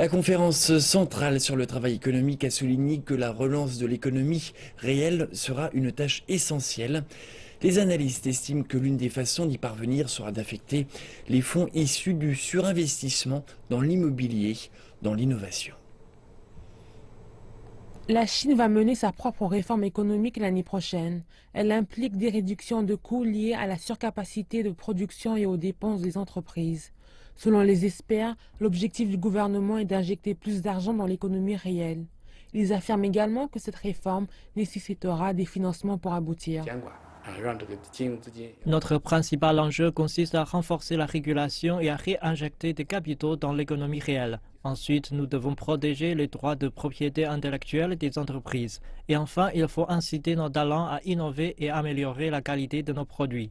La conférence centrale sur le travail économique a souligné que la relance de l'économie réelle sera une tâche essentielle. Les analystes estiment que l'une des façons d'y parvenir sera d'affecter les fonds issus du surinvestissement dans l'immobilier, dans l'innovation. La Chine va mener sa propre réforme économique l'année prochaine. Elle implique des réductions de coûts liées à la surcapacité de production et aux dépenses des entreprises. Selon les experts, l'objectif du gouvernement est d'injecter plus d'argent dans l'économie réelle. Ils affirment également que cette réforme nécessitera des financements pour aboutir. Notre principal enjeu consiste à renforcer la régulation et à réinjecter des capitaux dans l'économie réelle. Ensuite, nous devons protéger les droits de propriété intellectuelle des entreprises. Et enfin, il faut inciter nos talents à innover et améliorer la qualité de nos produits.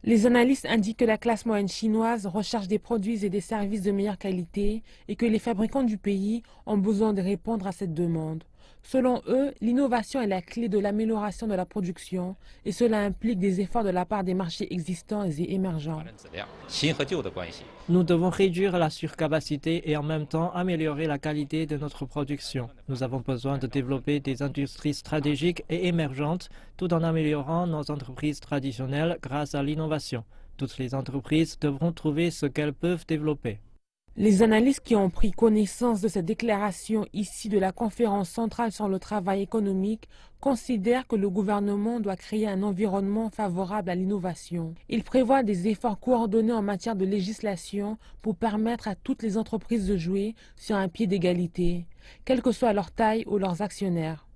Les analystes indiquent que la classe moyenne chinoise recherche des produits et des services de meilleure qualité et que les fabricants du pays ont besoin de répondre à cette demande. Selon eux, l'innovation est la clé de l'amélioration de la production et cela implique des efforts de la part des marchés existants et émergents. Nous devons réduire la surcapacité et en même temps améliorer la qualité de notre production. Nous avons besoin de développer des industries stratégiques et émergentes tout en améliorant nos entreprises traditionnelles grâce à l'innovation. Toutes les entreprises devront trouver ce qu'elles peuvent développer. Les analystes qui ont pris connaissance de cette déclaration issue de la conférence centrale sur le travail économique considèrent que le gouvernement doit créer un environnement favorable à l'innovation. Il prévoit des efforts coordonnés en matière de législation pour permettre à toutes les entreprises de jouer sur un pied d'égalité, quelle que soit leur taille ou leurs actionnaires.